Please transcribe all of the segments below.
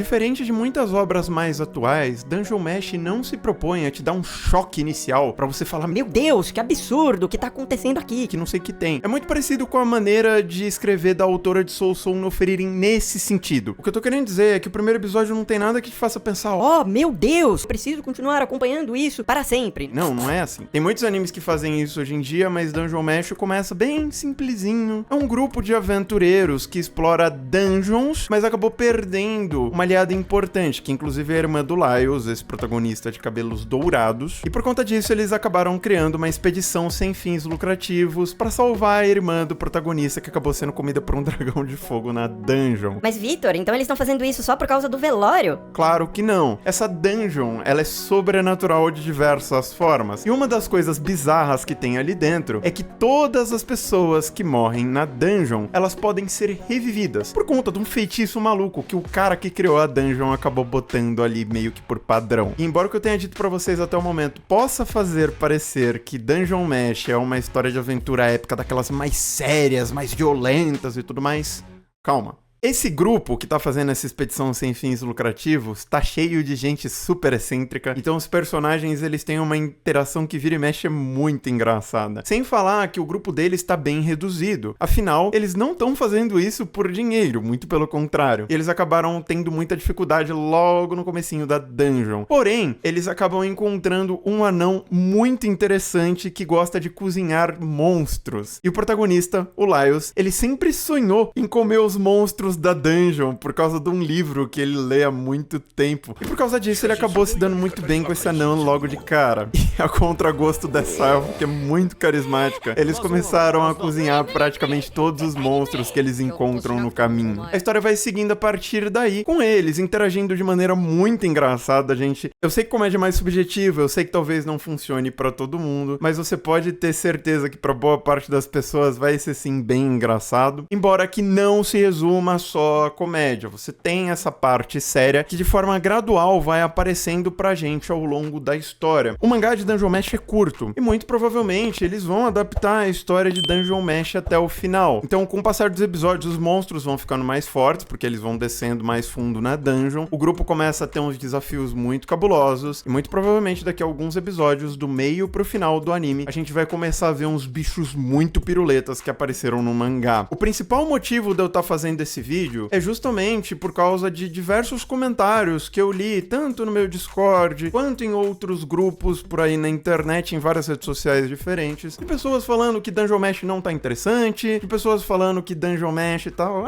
Diferente de muitas obras mais atuais, Dungeon Mesh não se propõe a te dar um choque inicial pra você falar, Meu Deus, que absurdo, o que tá acontecendo aqui? que não sei o que tem. É muito parecido com a maneira de escrever da autora de Soul Soul no Ferirem nesse sentido. O que eu tô querendo dizer é que o primeiro episódio não tem nada que te faça pensar, Oh, meu Deus, preciso continuar acompanhando isso para sempre. Não é assim. Tem muitos animes que fazem isso hoje em dia, mas Dungeon Mesh começa bem simplesinho. É um grupo de aventureiros que explora dungeons, mas acabou perdendo uma aliada importante, que inclusive é a irmã do Laios, esse protagonista de cabelos dourados. E por conta disso, eles acabaram criando uma expedição sem fins lucrativos pra salvar a irmã do protagonista, que acabou sendo comida por um dragão de fogo na dungeon. Mas, Vitor, então eles estão fazendo isso só por causa do velório? Claro que não. Essa dungeon, ela é sobrenatural de diversas formas. E uma das coisas bizarras que tem ali dentro é que todas as pessoas que morrem na dungeon, elas podem ser revividas por conta de um feitiço maluco que o cara que criou a dungeon acabou botando ali meio que por padrão. E embora o que eu tenha dito pra vocês até o momento possa fazer parecer que Dungeon Mesh é uma história de aventura épica daquelas mais sérias, mais violentas e tudo mais, calma. Esse grupo que tá fazendo essa expedição sem fins lucrativos tá cheio de gente super excêntrica, então os personagens eles têm uma interação que vira e mexe muito engraçada. Sem falar que o grupo deles tá bem reduzido, afinal, eles não estão fazendo isso por dinheiro, muito pelo contrário. Eles acabaram tendo muita dificuldade logo no comecinho da dungeon. Porém, eles acabam encontrando um anão muito interessante que gosta de cozinhar monstros. E o protagonista, o Laios, ele sempre sonhou em comer os monstros da dungeon por causa de um livro que ele lê há muito tempo. E por causa disso ele acabou se dando muito bem com esse anão logo de cara. E a contragosto dessa elfa, que é muito carismática, eles começaram a cozinhar praticamente todos os monstros que eles encontram no caminho. A história vai seguindo a partir daí, com eles interagindo de maneira muito engraçada, gente. Eu sei que comédia é mais subjetiva, eu sei que talvez não funcione pra todo mundo, mas você pode ter certeza que pra boa parte das pessoas vai ser sim bem engraçado, embora que não se resuma só a comédia. Você tem essa parte séria que de forma gradual vai aparecendo pra gente ao longo da história. O mangá de Dungeon Mesh é curto e muito provavelmente eles vão adaptar a história de Dungeon Mesh até o final. Então, com o passar dos episódios, os monstros vão ficando mais fortes porque eles vão descendo mais fundo na dungeon. O grupo começa a ter uns desafios muito cabulosos e muito provavelmente daqui a alguns episódios, do meio pro final do anime, a gente vai começar a ver uns bichos muito piruletas que apareceram no mangá. O principal motivo de eu estar fazendo esse vídeo é justamente por causa de diversos comentários que eu li, tanto no meu Discord, quanto em outros grupos por aí na internet, em várias redes sociais diferentes, de pessoas falando que Dungeon Mesh não tá interessante, de pessoas falando que Dungeon Mesh e tal,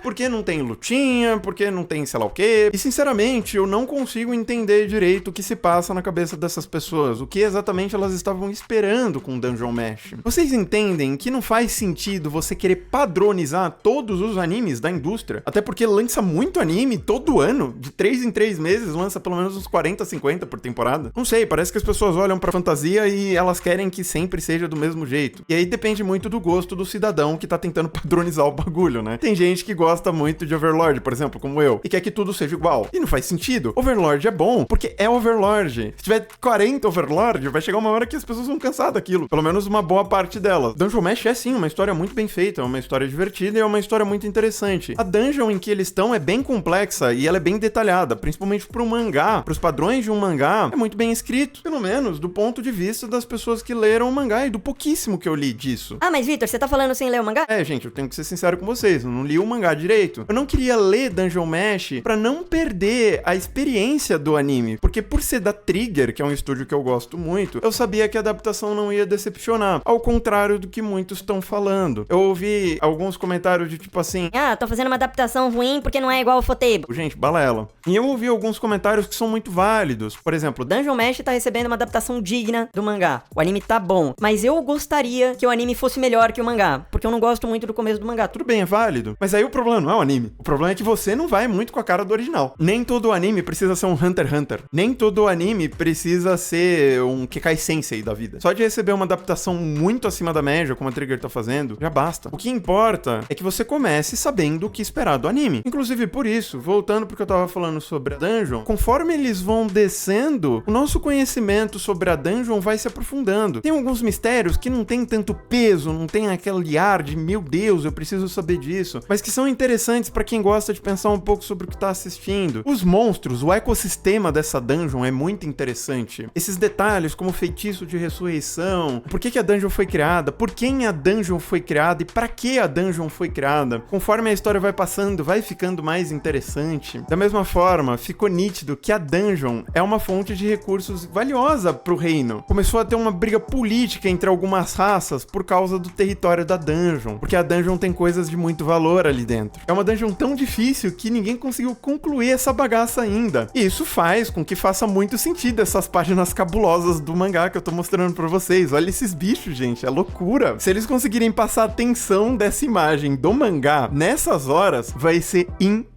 porque não tem lutinha, porque não tem sei lá o quê. E sinceramente, eu não consigo entender direito o que se passa na cabeça dessas pessoas, o que exatamente elas estavam esperando com Dungeon Mesh. Vocês entendem que não faz sentido você querer padronizar todos os animes da indústria? Até porque lança muito anime todo ano, de 3 em 3 meses, lança pelo menos uns 40, 50 por temporada. Não sei, parece que as pessoas olham pra fantasia e elas querem que sempre seja do mesmo jeito. E aí depende muito do gosto do cidadão que tá tentando padronizar o bagulho, né? Tem gente que gosta muito de Overlord, por exemplo, como eu, e quer que tudo seja igual. E não faz sentido. Overlord é bom, porque é Overlord. Se tiver 40 Overlord, vai chegar uma hora que as pessoas vão cansar daquilo. Pelo menos uma boa parte delas. Dungeon Mesh é sim uma história muito bem feita, é uma história divertida e é uma história muito interessante. A dungeon em que eles estão é bem complexa e ela é bem detalhada, principalmente para um mangá, para os padrões de um mangá, é muito bem escrito, pelo menos do ponto de vista das pessoas que leram o mangá e do pouquíssimo que eu li disso. Ah, mas Vitor, você tá falando sem ler o mangá? É, gente, eu tenho que ser sincero com vocês, eu não li o mangá direito. Eu não queria ler Dungeon Mesh pra não perder a experiência do anime, porque por ser da Trigger, que é um estúdio que eu gosto muito, eu sabia que a adaptação não ia decepcionar, ao contrário do que muitos estão falando. Eu ouvi alguns comentários de tipo assim, tô fazendo uma adaptação ruim porque não é igual ao Fotebo. gente, balela. E eu ouvi alguns comentários que são muito válidos. Por exemplo, Dungeon Mesh tá recebendo uma adaptação digna do mangá. O anime tá bom, mas eu gostaria que o anime fosse melhor que o mangá, porque eu não gosto muito do começo do mangá. tudo bem, é válido, mas aí o problema não é o anime. O problema é que você não vai muito com a cara do original. Nem todo anime precisa ser um Hunter x Hunter. Nem todo anime precisa ser um Kekai Sensei da vida. Só de receber uma adaptação muito acima da média, como a Trigger tá fazendo, já basta. O que importa é que você comece sabendo o que esperar do anime. Inclusive, por isso, voltando pro que eu tava falando sobre a Dungeon, conforme eles vão descendo, o nosso conhecimento sobre a Dungeon vai se aprofundando. Tem alguns mistérios que não tem tanto peso, não tem aquele ar de, meu Deus, eu preciso saber disso, mas que são interessantes interessantes pra quem gosta de pensar um pouco sobre o que tá assistindo. Os monstros, o ecossistema dessa dungeon é muito interessante. Esses detalhes como o feitiço de ressurreição, por que a dungeon foi criada, por quem a dungeon foi criada e pra que a dungeon foi criada. Conforme a história vai passando, vai ficando mais interessante. Da mesma forma, ficou nítido que a dungeon é uma fonte de recursos valiosa pro reino. Começou a ter uma briga política entre algumas raças por causa do território da dungeon, porque a dungeon tem coisas de muito valor ali dentro. É uma dungeon tão difícil que ninguém conseguiu concluir essa bagaça ainda. E isso faz com que faça muito sentido essas páginas cabulosas do mangá que eu tô mostrando pra vocês. Olha esses bichos, gente, é loucura. Se eles conseguirem passar a tensão dessa imagem do mangá nessas horas, vai ser incrível.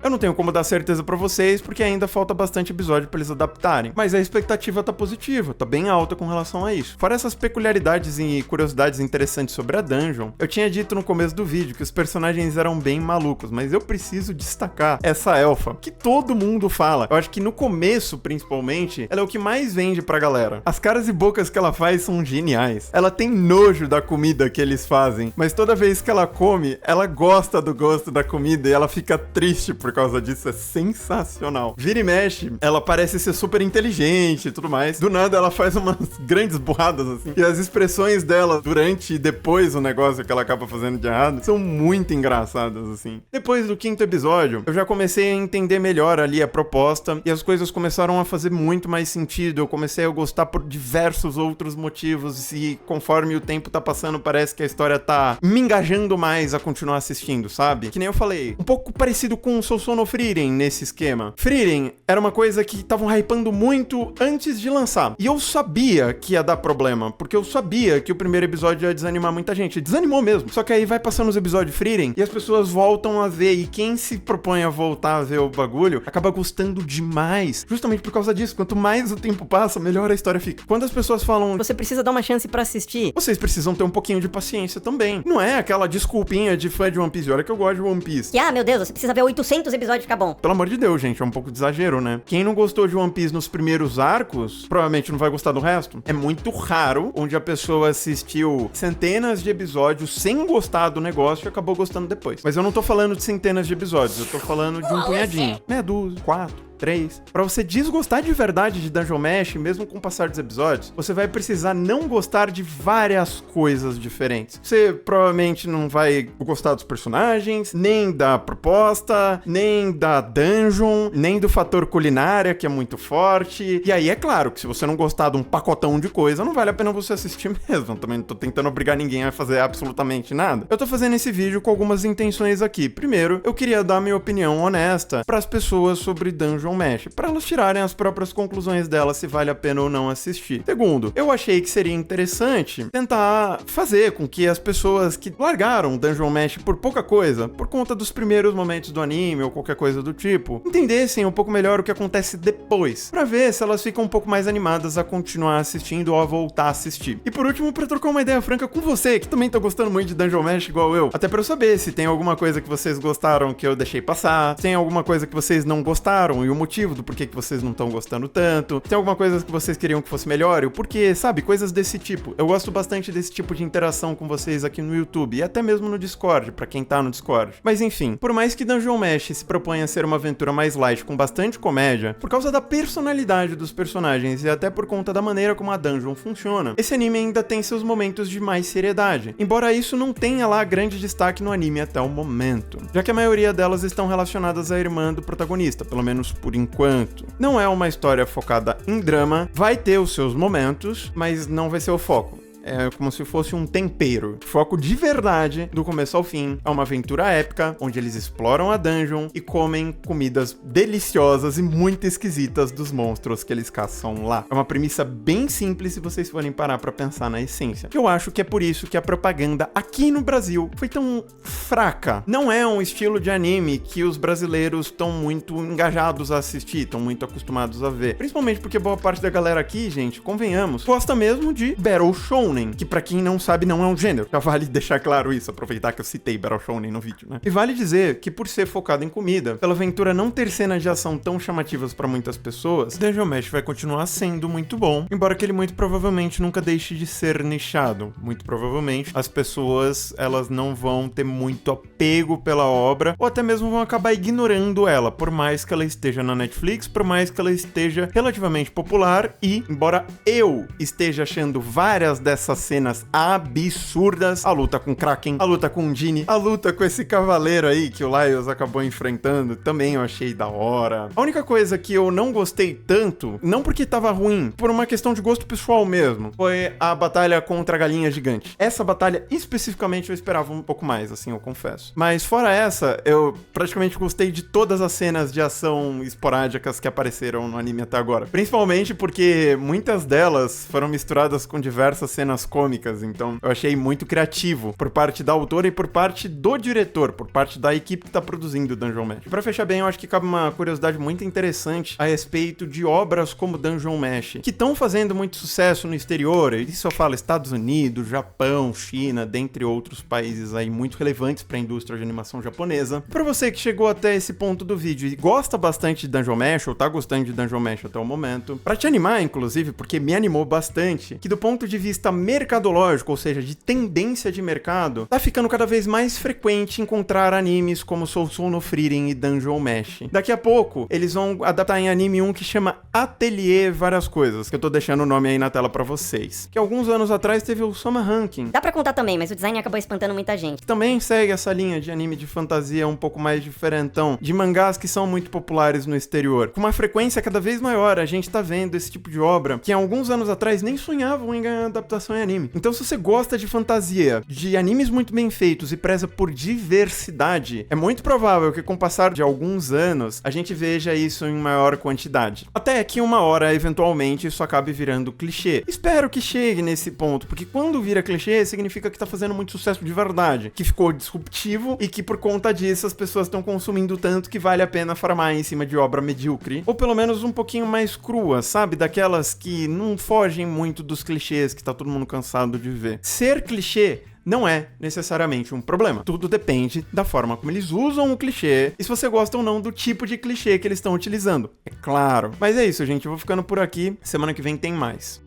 Eu não tenho como dar certeza pra vocês, porque ainda falta bastante episódio pra eles adaptarem, mas a expectativa tá positiva, tá bem alta com relação a isso. Fora essas peculiaridades e curiosidades interessantes sobre a dungeon, eu tinha dito no começo do vídeo que os personagens eram bem malucos, mas eu preciso destacar essa elfa, que todo mundo fala. Eu acho que no começo, principalmente, ela é o que mais vende pra galera. As caras e bocas que ela faz são geniais. Ela tem nojo da comida que eles fazem, mas toda vez que ela come, ela gosta do gosto da comida e ela fica triste por causa disso, é sensacional. Vira e mexe, ela parece ser super inteligente e tudo mais. Do nada ela faz umas grandes burradas assim. E as expressões dela durante e depois o negócio que ela acaba fazendo de errado são muito engraçadas assim. Depois do 5º episódio, eu já comecei a entender melhor ali a proposta e as coisas começaram a fazer muito mais sentido. Eu comecei a gostar por diversos outros motivos e conforme o tempo tá passando, parece que a história tá me engajando mais a continuar assistindo, sabe? Que nem eu falei, um pouco parecido com o Sousou no Frieren nesse esquema. Frieren era uma coisa que estavam hypando muito antes de lançar. E eu sabia que ia dar problema, porque eu sabia que o primeiro episódio ia desanimar muita gente. Desanimou mesmo. Só que aí vai passando os episódios de Frieren e as pessoas voltam a ver. E quem se propõe a voltar a ver o bagulho acaba gostando demais. Justamente por causa disso. Quanto mais o tempo passa, melhor a história fica. Quando as pessoas falam, você precisa dar uma chance pra assistir, vocês precisam ter um pouquinho de paciência também. Não é aquela desculpinha de fã de One Piece. Olha que eu gosto de One Piece. que, meu Deus, você precisa ver 800 episódios e ficar bom. Pelo amor de Deus, gente, é um pouco de exagero, né? Quem não gostou de One Piece nos primeiros arcos, provavelmente não vai gostar do resto. É muito raro onde a pessoa assistiu centenas de episódios sem gostar do negócio e acabou gostando depois. Mas eu não tô falando de centenas de episódios, eu tô falando de um punhadinho. Meia dúzia, 4, 3. Pra você desgostar de verdade de Dungeon Mesh, mesmo com o passar dos episódios, você vai precisar não gostar de várias coisas diferentes. Você provavelmente não vai gostar dos personagens, nem da proposta, nem da dungeon, nem do fator culinária, que é muito forte. E aí, é claro, que se você não gostar de um pacotão de coisa, não vale a pena você assistir mesmo. Eu também não tô tentando obrigar ninguém a fazer absolutamente nada. Eu tô fazendo esse vídeo com algumas intenções aqui. Primeiro, eu queria dar minha opinião honesta pras pessoas sobre Dungeon Mesh, para elas tirarem as próprias conclusões delas se vale a pena ou não assistir. Segundo, eu achei que seria interessante tentar fazer com que as pessoas que largaram Dungeon Mesh por pouca coisa, por conta dos primeiros momentos do anime ou qualquer coisa do tipo, entendessem um pouco melhor o que acontece depois, para ver se elas ficam um pouco mais animadas a continuar assistindo ou a voltar a assistir. E por último, para trocar uma ideia franca com você, que também tá gostando muito de Dungeon Mesh igual eu, até para eu saber se tem alguma coisa que vocês gostaram que eu deixei passar, se tem alguma coisa que vocês não gostaram e o motivo do porquê que vocês não estão gostando tanto, se tem alguma coisa que vocês queriam que fosse melhor e o porquê, sabe? Coisas desse tipo. Eu gosto bastante desse tipo de interação com vocês aqui no YouTube e até mesmo no Discord, pra quem tá no Discord. Mas enfim, por mais que Dungeon Mesh se proponha a ser uma aventura mais light com bastante comédia, por causa da personalidade dos personagens e até por conta da maneira como a dungeon funciona, esse anime ainda tem seus momentos de mais seriedade, embora isso não tenha lá grande destaque no anime até o momento, já que a maioria delas estão relacionadas à irmã do protagonista, pelo menos por enquanto. Não é uma história focada em drama, vai ter os seus momentos, mas não vai ser o foco. É como se fosse um tempero. Foco de verdade, do começo ao fim. É uma aventura épica, onde eles exploram a dungeon e comem comidas deliciosas e muito esquisitas dos monstros que eles caçam lá. É uma premissa bem simples se vocês forem parar pra pensar na essência. Eu acho que é por isso que a propaganda aqui no Brasil foi tão fraca. Não é um estilo de anime que os brasileiros estão muito engajados a assistir, estão muito acostumados a ver. Principalmente porque boa parte da galera aqui, gente, convenhamos, gosta mesmo de Battle Shonen. Shounen, que pra quem não sabe não é um gênero. Já vale deixar claro isso, aproveitar que eu citei Battle Shounen no vídeo, né? E vale dizer que por ser focado em comida, pela aventura não ter cenas de ação tão chamativas pra muitas pessoas, Dungeon Mesh vai continuar sendo muito bom, embora que ele muito provavelmente nunca deixe de ser nichado. Muito provavelmente as pessoas, elas não vão ter muito apego pela obra, ou até mesmo vão acabar ignorando ela, por mais que ela esteja na Netflix, por mais que ela esteja relativamente popular e, embora eu esteja achando várias dessas cenas absurdas, a luta com Kraken, a luta com Genie, a luta com esse cavaleiro aí que o Laios acabou enfrentando, também eu achei da hora. A única coisa que eu não gostei tanto, não porque tava ruim, por uma questão de gosto pessoal mesmo, foi a batalha contra a galinha gigante. Essa batalha especificamente eu esperava um pouco mais, assim, eu confesso. Mas fora essa, eu praticamente gostei de todas as cenas de ação esporádicas que apareceram no anime até agora. Principalmente porque muitas delas foram misturadas com diversas cenas cômicas, então eu achei muito criativo por parte da autora e por parte do diretor, por parte da equipe que tá produzindo Dungeon Mesh. Pra fechar bem, eu acho que cabe uma curiosidade muito interessante a respeito de obras como Dungeon Mesh, que estão fazendo muito sucesso no exterior, isso eu falo Estados Unidos, Japão, China, dentre outros países aí muito relevantes pra indústria de animação japonesa. Pra você que chegou até esse ponto do vídeo e gosta bastante de Dungeon Mesh, ou tá gostando de Dungeon Mesh até o momento, pra te animar, inclusive, porque me animou bastante, que do ponto de vista mercadológico, ou seja, de tendência de mercado, tá ficando cada vez mais frequente encontrar animes como Sousou no Frieren e Dungeon Mesh. Daqui a pouco, eles vão adaptar em anime um que chama Atelier Várias Coisas, que eu tô deixando o nome aí na tela pra vocês. Que alguns anos atrás teve o Soma Ranking. Dá pra contar também, mas o design acabou espantando muita gente. Também segue essa linha de anime de fantasia um pouco mais diferentão, de mangás que são muito populares no exterior. Com uma frequência cada vez maior, a gente tá vendo esse tipo de obra que há alguns anos atrás nem sonhavam em ganhar adaptação em anime. Então se você gosta de fantasia, de animes muito bem feitos e preza por diversidade, é muito provável que com o passar de alguns anos, a gente veja isso em maior quantidade. Até que uma hora, eventualmente, isso acabe virando clichê. Espero que chegue nesse ponto, porque quando vira clichê, significa que tá fazendo muito sucesso de verdade, que ficou disruptivo e que por conta disso as pessoas estão consumindo tanto que vale a pena farmar em cima de obra medíocre, ou pelo menos um pouquinho mais crua, sabe? Daquelas que não fogem muito dos clichês que tá todo mundo cansado de ver. Ser clichê não é necessariamente um problema. Tudo depende da forma como eles usam o clichê e se você gosta ou não do tipo de clichê que eles estão utilizando. É claro. Mas é isso, gente. Eu vou ficando por aqui. Semana que vem tem mais.